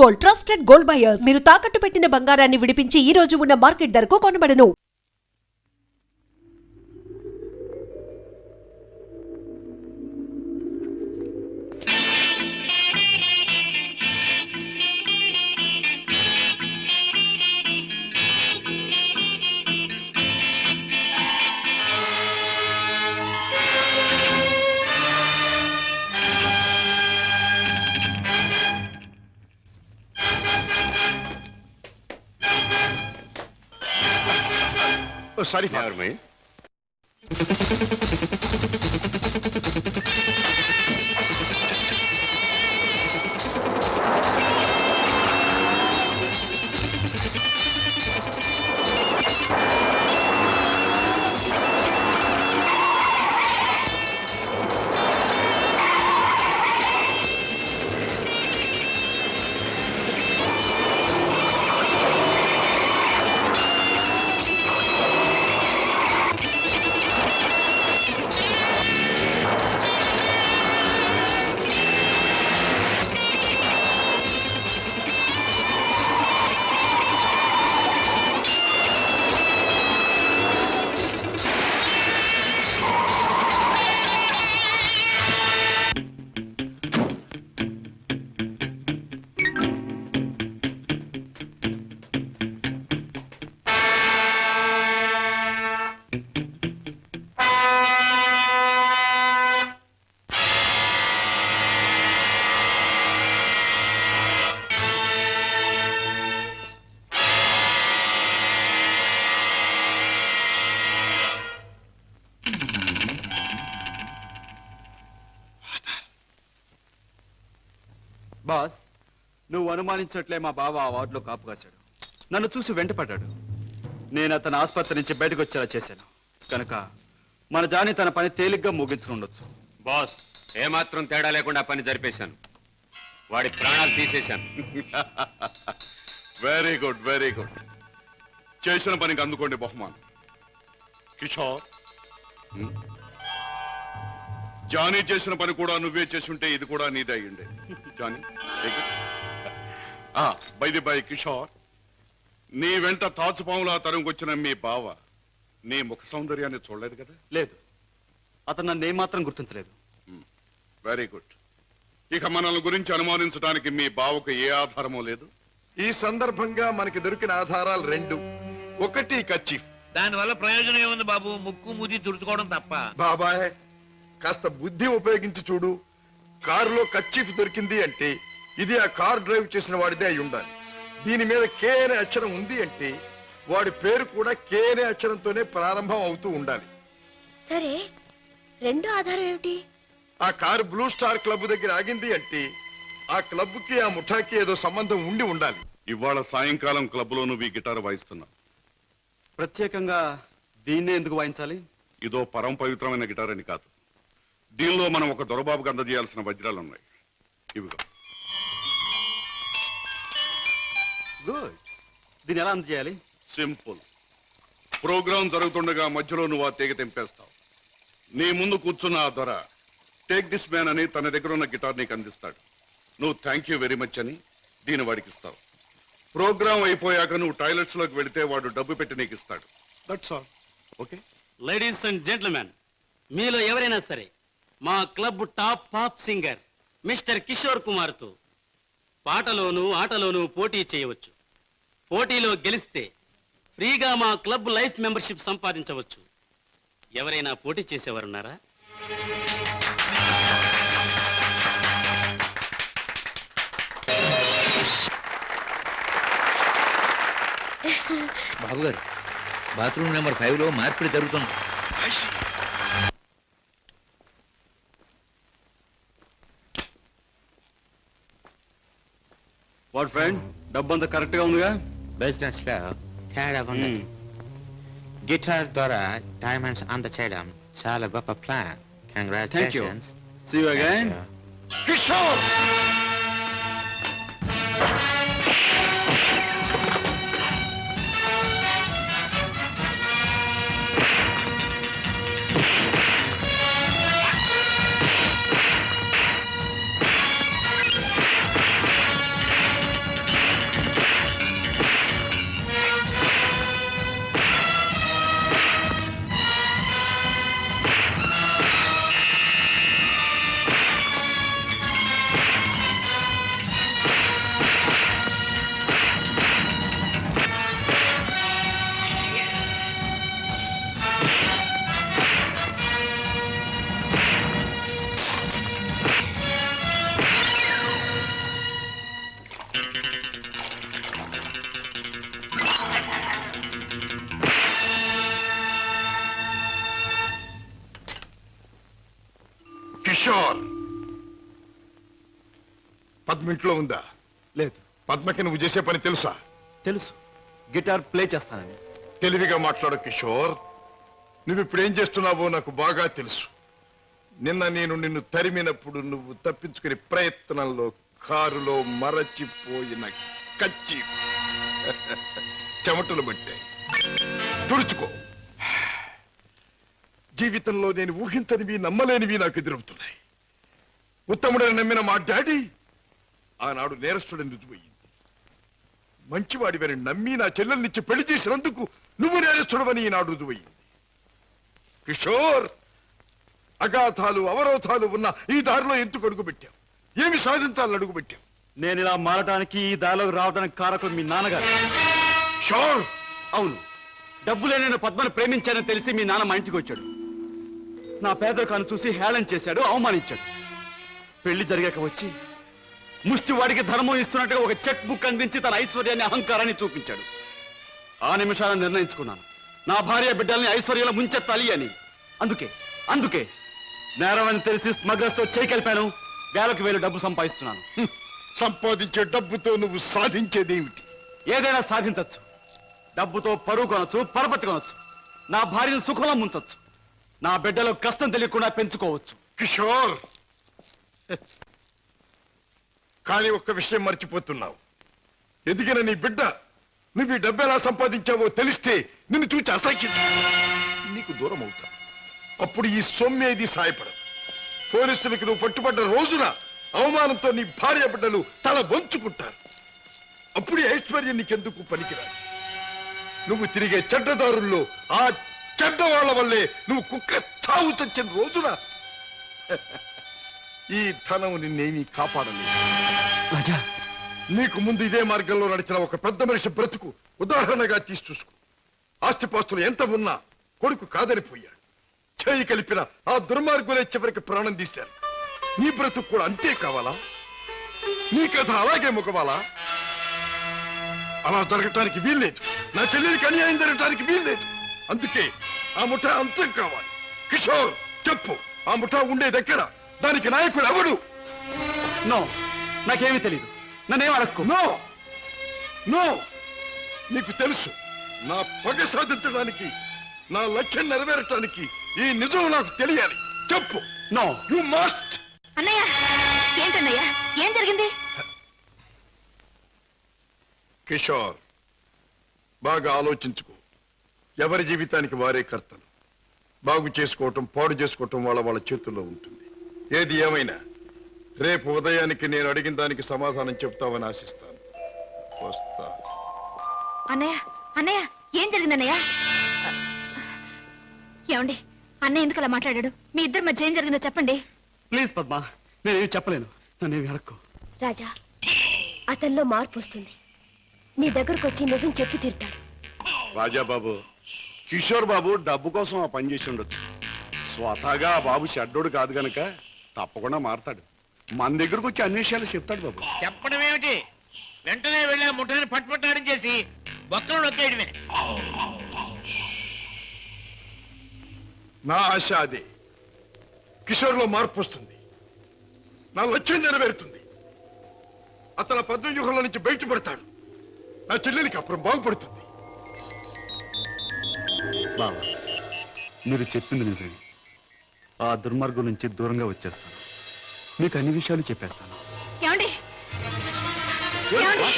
Gold, trusted gold buyers. మీరు తాకట్టు పెట్టిన బంగారాన్ని విడిపించి ఈ రోజు ఉన్న మార్కెట్ ధరకు కొనబడను. Oh, sorry, Father. Me. Boss, నువ్వు అనుమానించట్లే మా బావ ఆ వార్డులో కాపు కాశాడు. నన్ను చూసి వెంటపడ్డాడు. నేను అతను ఆసుపత్రి నుంచి బయటకు వచ్చేలా చేశాను కనుక మన జాని తన పని తేలిగ్గా ముగించుకుండొచ్చు. బాస్, ఏమాత్రం తేడా లేకుండా పని జరిపేశాను. వాడి ప్రాణాలు తీసేశాను. Very good, very good. చేసిన పనికి అందుకోండి బహుమానం. కిషోర్, జానీ చేసిన పని కూడా నువ్వే చేసుంటే ఇది కూడా నీదే అయ్యుండే. Johnny, by the by Kishore, నీ వెంట తాచుపాములా తరుముకొచ్చిన మీ బావ నీ ముఖ సౌందర్యాన్ని చూడలేదు కదా? లేదు, అతను నన్ను ఏమాత్రం గుర్తించలేదు. Very good. ఇక మనల్ని గురించి అనుమానించడానికి మీ బావకు ఏ ఆధారమూ లేదు. ఈ సందర్భంగా మనకి దొరికిన ఆధారాలు రెండు. ఒకటి కర్చీఫ్. దానివల్ల ప్రయోజనం ఏముంది బాబు? ముక్కు మూతి తుడుచుకోవడం తప్ప. బాబాయ్, కాస్త బుద్ధి ఉపయోగించి చూడు. కారులో కర్చీఫ్ దొరికింది అంటే ఇది ఆ కార్ డ్రైవ్ చేసిన వాడిదే అయి ఉండాలి. దీని మీద కే అనే అక్షరం ఉంది అంటే వాడి పేరు కూడా కే అనే అక్షరంతోనే ప్రారంభం అవుతూ ఉండాలి. సరే, రెండో ఆధారం ఏమిటి? ఆ కారు బ్లూ స్టార్ క్లబ్ దగ్గర ఆగింది అంటే ఆ క్లబ్ కి ఆ ముఠాకి ఏదో సంబంధం ఉండి ఉండాలి. ఇవాళ సాయంకాలం క్లబ్ లో నువ్వు ఈ గిటార్ వాయిస్తున్నావు. ప్రత్యేకంగా దీన్నే ఎందుకు వాయించాలి? ఇదో పరమ పవిత్రమైన గిటార్ అని కాదు. దీనిలో మనం ఒక దొరబాబుకి అందజేయాల్సిన వజ్రాలు ఉన్నాయి. ఇవిగో. గుడ్. దీన్ని ఎలా అందజేయాలి? సింపుల్. ప్రోగ్రాం జరుగుతుండగా మధ్యలో నువ్వు ఆ తీగ తెంపేస్తావు. నీ ముందు కూర్చున్న ఆ దొర టేక్ దిస్ మ్యాన్ అని తన దగ్గర ఉన్న గిటార్ నీకు అందిస్తాడు. నువ్వు థ్యాంక్ యూ వెరీ మచ్ అని దీన్ని వాడికి ఇస్తావు. ప్రోగ్రాం అయిపోయాక నువ్వు టాయిలెట్స్ లోకి వెళితే వాడు డబ్బు పెట్టి నీకు ఇస్తాడు. That's all. Okay? Ladies and gentlemen, మీలో ఎవరైనా సరే మా club top pop singer mister Kishore Kumar తో పాటలోనూ ఆటలోనూ పోటీ చేయవచ్చు. పోటీలో గెలిస్తే ఫ్రీగా మా క్లబ్ లైఫ్ మెంబర్షిప్ సంపాదించవచ్చు. ఎవరైనా పోటీ చేసేవారున్నారా? బాబు గారు, బాత్రూమ్ నెంబర్ 5లో మార్పిడి జరుగుతుంది. వాట్ ఫ్రెండ్, డబ్బు అంతా కరెక్ట్ గా ఉందిగా? బిజినెస్ లో తేడా ఉండదు. గిటార్ ద్వారా డైమండ్స్ అందచేయడం చాలా గొప్ప plan. Thank you. Congratulations. See you again. Kishore, Padma ఇంట్లో ఉందా? లేదు. పద్మకి నువ్వు చేసే పని తెలుసా? తెలుసు, గిటార్ ప్లే చేస్తానని. తెలివిగా మాట్లాడు కిషోర్. నువ్వు ఇప్పుడు ఏం చేస్తున్నావో నాకు బాగా తెలుసు. నిన్న నేను నిన్ను తరిమినప్పుడు నువ్వు తప్పించుకునే ప్రయత్నంలో కారులో మరచిపోయిన కచ్చి చెమటలు పట్టాయి. తుడుచుకో. జీవితంలో నేను ఊహించనివి నమ్మలేనివి నాకు ఎదురవుతున్నాయి. ఉత్తముడని నమ్మిన మా డాడీ ఆనాడు నేరస్తుడని రుజువయ్యింది. మంచివాడివని నమ్మి నా చెల్లెల్నిచ్చి పెళ్లి చేసినందుకు నువ్వు నేరస్తుడవని ఈనాడు రుజువయ్యింది. కిషోర్, అగాధాలు అవరోధాలు ఉన్న ఈ దారిలో ఎందుకు అడుగు పెట్టావు? ఏమి సాధించాలని అడుగు పెట్టావు? నేను ఇలా మారడానికి, ఈ దారిలోకి రావడానికి కారకులు మీ నాన్నగారు. కిషోర్, అవును, డబ్బులే నేను పద్మను ప్రేమించానని తెలిసి మీ నాన్న మా ఇంటికి వచ్చాడు. నా పేదరికాన్ని చూసి హేళన చేశాడు, అవమానించాడు. పెళ్లి జరిగాక వచ్చి ముష్టి వాడికి ధర్మం ఇస్తున్నట్టుగా ఒక చెక్ బుక్ అందించి తన ఐశ్వర్యాన్ని, అహంకారాన్ని చూపించాడు. ఆ నిమిషాలను నిర్ణయించుకున్నాను, నా భార్య బిడ్డల్ని ఐశ్వర్యంలో ముంచెత్తాలి అని. అందుకే నేరం అని తెలిసి స్మగ్లర్స్ తో చేయి కలిపాను. వేలకు వేలు డబ్బు సంపాదిస్తున్నాను. సంపాదించే డబ్బుతో నువ్వు సాధించేదేమిటి? ఏదైనా సాధించచ్చు. డబ్బుతో పరువు కొనొచ్చు, పరపతి కొనొచ్చు, నా భార్యను సుఖంలో ముంచొచ్చు, నా బిడ్డలో కష్టం తెలియకుండా పెంచుకోవచ్చు. కిషోర్, కానీ ఒక్క విషయం మర్చిపోతున్నావు. ఎదిగిన నీ బిడ్డ నువ్వు ఈ డబ్బు ఎలా సంపాదించావో తెలిస్తే నిన్ను చూచి అసహ్యం నీకు దూరం అవుతా. అప్పుడు ఈ సొమ్మేది సాయపడదు. పోలీసులకు నువ్వు పట్టుబడ్డ రోజున అవమానంతో నీ భార్య బిడ్డలు తల వంచుకుంటారు. అప్పుడు ఈ ఐశ్వర్యం నీకెందుకు పనికిరాదు. నువ్వు తిరిగే చెడ్డదారుల్లో ఆ చెడ్డవాళ్ల వల్లే నువ్వు కుక్క చావు చచ్చిన రోజున ఈ ధనం నిన్నేమీ కాపాడలేదు. రాజా, నీకు ముందు ఇదే మార్గంలో నడిచిన ఒక పెద్ద మనిషి బ్రతుకు ఉదాహరణగా తీసి చూసుకో. ఆస్తిపాస్తులు ఎంత ఉన్నా కొడుకు కాదని పోయాడు. చేయి కలిపిన ఆ దుర్మార్గులే చివరికి ప్రాణం తీశారు. నీ బ్రతుకు కూడా అంతే కావాలా? నీ కథ అలాగే ముఖవాలా? అలా జరగటానికి వీల్లేదు. నా చెల్లెలికి అన్యాయం జరగటానికి వీల్లేదు. అందుకే ఆ ముఠా అంతం కావాలి. కిషోర్, చెప్పు, ఆ ముఠా ఉండే దగ్గర దానికి నాయకుడు ఎవడు? నో, నాకేమీ తెలీదు. నన్నేం అడక్కు. నో నో, నీకు తెలుసు. నా పగ సాధించడానికి, నా లక్ష్యం నెరవేరటానికి ఈ నిజం నాకు తెలియాలి. చెప్పు. No, you must. అన్నయ్య, ఏంటన్నయ్య, ఏం జరిగింది? కిషోర్, బాగా ఆలోచించుకో. ఎవరి జీవితానికి వారే కర్తలు. బాగు చేసుకోవటం, పాడు చేసుకోవటం వాళ్ళ చేతుల్లో ఉంటుంది. ఏది ఏమైనా రేపు ఉదయానికి నేను అడిగిన దానికి సమాధానం చెప్తావని ఆశిస్తాను. వస్తా. అన్నయ్య, ఏం జరిగిందన్నయ్య? ఏమండి, అన్నయ్య ఎందుకు అలా మాట్లాడాడు? మీ ఇద్దరి మధ్య ఏం జరిగిందో చెప్పండి. ప్లీజ్ పద్మ, నేనేమి చెప్పలేను. నన్నేమి అడక్కు. రాజా, అతనిలో మార్పు వస్తుంది. నీ దగ్గరకు వచ్చి నిజం చెప్పి తీరుతాడు. రాజాబాబు, కిషోర్ బాబు డబ్బు కోసం ఆ పని చేసి ఉండొచ్చు. స్వతహాగా ఆ బాబు షడ్డోడు కాదు గనక తప్పకుండా మారతాడు. మన దగ్గరకు వచ్చి అన్ని విషయాలు చెప్తాడు బాబు. చెప్పడం ఏమిటి? వెంటనే వెళ్ళి ఆ ముఠాన్ని పట్టుపట్టాడం చేసి బొక్కలు నొక్కేయడమే. నా ఆశ అదే. కిషోర్లో మార్పు వస్తుంది. నా లక్ష్యం నెరవేరుతుంది. అతను పద్మవ్యూహంలో నుంచి బయటపడతాడు. నా చెల్లెలికి అప్పుడు బాగుపడుతుంది. బావా, మీరు చెప్పింది నిజమే. ఆ దుర్మార్గం నుంచి దూరంగా వచ్చేస్తాను. మీకు అన్ని విషయాలు చెప్పేస్తాను. ఏమండి,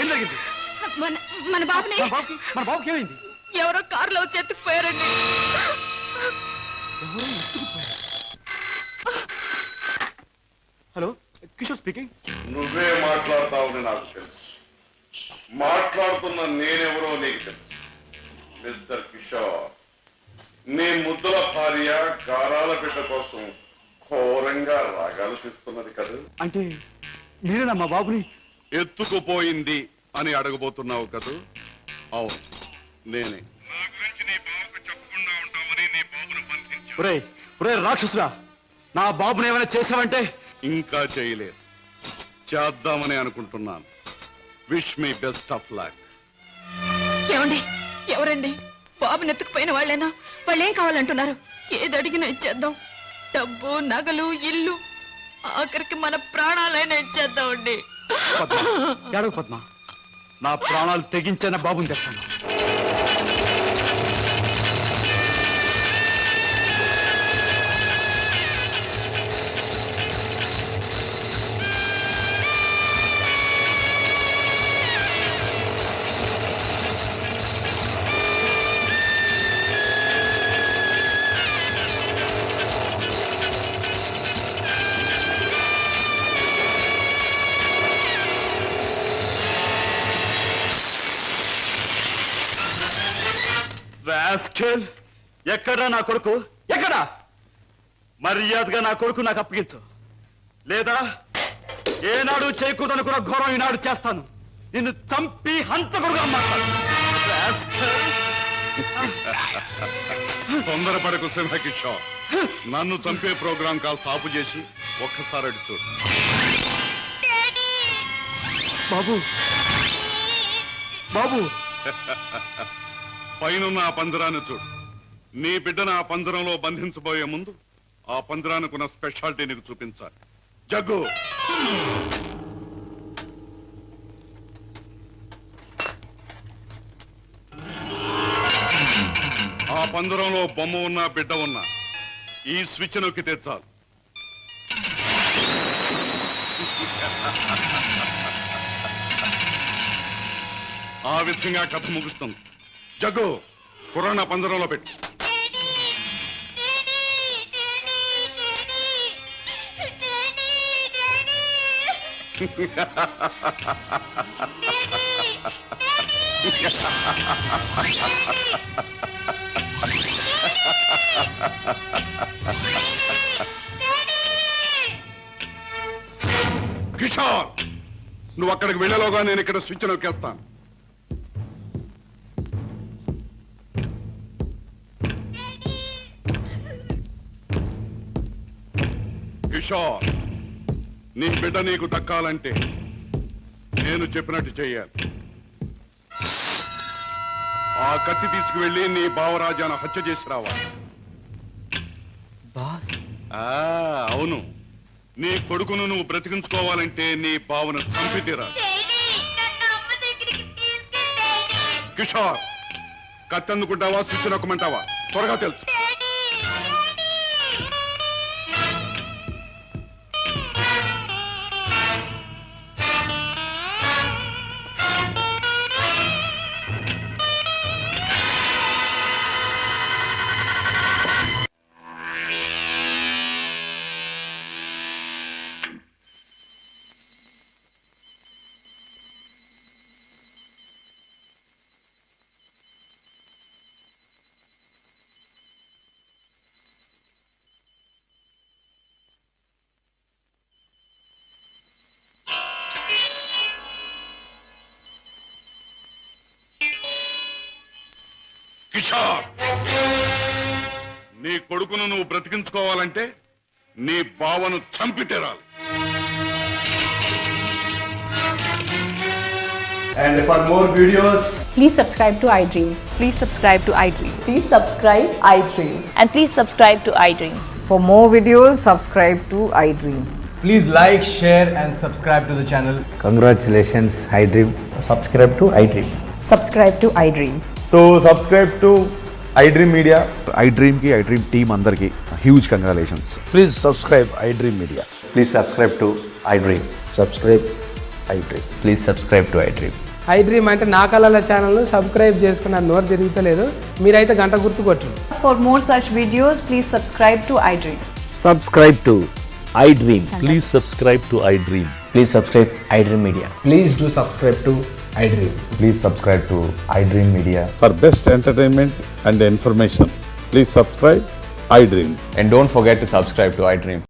ఏం జరిగింది? మన బాబుని మన బాబుకి ఏమైంది? ఎవరో కారులో వచ్చి ఎత్తుకుపోయారండి. Hello, Kishore speaking. నువ్వే మాట్లాడతావని నాకు తెలుసు. మాట్లాడుతున్న నేనెవరో నీకు తెలుసు. మిస్టర్ కిషోర్, నీ ముద్దుల భార్య గారాల బిడ్డ కోసం ఘోరంగా రాగాలు తీస్తున్నది కదా. అంటే మీరేనా మా బాబుని ఎత్తుకుపోయింది అని అడగబోతున్నావు కదూ? అవును, నేనే. ఒరే రాక్షసురా, నా బాబుని ఏమైనా చేసావంటే? ఇంకా చేయలేదు, చేద్దామని అనుకుంటున్నాను. Wish me best of luck. ఏమండి, ఎవరండి? బాబుని ఎత్తుకుపోయిన వాళ్ళేనా? వాళ్ళేం కావాలంటున్నారు? ఏది అడిగినా ఇచ్చేద్దాం. డబ్బు, నగలు, ఇల్లు, ఆఖరికి మన ప్రాణాలైనా ఇచ్చేద్దామండి. పద్మ ఏడవ పద్మ, నా ప్రాణాలు తెగించిన బాబుని తెస్తాను. రాస్కెల్, ఎక్కడా నా కొడుకు? ఎక్కడా? మర్యాదగా నా కొడుకు నాకు అప్పగించు, లేదా ఏనాడు చేయకూడదనుకున్న ఘోరం ఈనాడు చేస్తాను. నిన్ను చంపి హంతకుడుగా మాట్లాడు. తొందరపడకు సింహకిషోర్. నన్ను చంపే ప్రోగ్రాం కాస్త ఆపు చేసి ఒక్కసారి అడి చూడు. బాబు, బాబు, పైనున్న ఆ పంజరాన్ని చూడు. నీ బిడ్డను ఆ పంజరంలో బంధించబోయే ముందు ఆ పంజరానికి ఉన్న స్పెషాలిటీ నీకు చూపించాలి. జగ్గు, ఆ పంజరంలో బొమ్మ ఉన్నా బిడ్డ ఉన్నా ఈ స్విచ్ నొక్కితే చాలు. ఆ విధంగా కథ ముగుస్తుంది. జగ్గు, కుర్రాన్ని ఆ పంజరంలో పెట్టు. కిషోర్, నువ్వు అక్కడికి వెళ్ళలోగా నేను ఇక్కడ స్విచ్ నొక్కేస్తాను. కిషోర్, నీ బిడ్డ నీకు దక్కాలంటే నేను చెప్పినట్టు చెయ్యాలి. ఆ కత్తి తీసుకువెళ్ళి నీ బావరాజాను హత్య చేసి రావాలి. అవును, నీ కొడుకును నువ్వు బ్రతికించుకోవాలంటే నీ బావను చంపి తీరాలి. కిషోర్, కత్తి అందుకుంటావా స్విచ్ నొక్కమంటావా? త్వరగా తెలుసు. కిషోర్, నీ కొడుకును నువ్వు బ్రతికించుకోవాలంటే నీ బావను చంపి తీరాలి. And for more videos, please subscribe to iDream. Please subscribe to iDream. Please subscribe iDream. And please subscribe to iDream. For more videos, subscribe to iDream. please like, share and subscribe to the channel. Congratulations, iDream. Subscribe to iDream. Subscribe to iDream. So subscribe to iDream Media. iDream ki iDream team andarki huge congratulations. Please subscribe iDream Media. Please subscribe to iDream. Subscribe iDream. Please subscribe to iDream. iDream అంటే నా కళల ఛానల్ను subscribe చేసుకున్న నోరు తిరుగుతలేదు. మీరైతే గంట గుర్తు కొట్టండి. For more such videos, please subscribe to iDream. Subscribe to iDream. Please subscribe to iDream. Please subscribe iDream Media. Please do subscribe to iDream. Please subscribe to iDream Media. For best entertainment and information, please subscribe iDream. And don't forget to subscribe to iDream.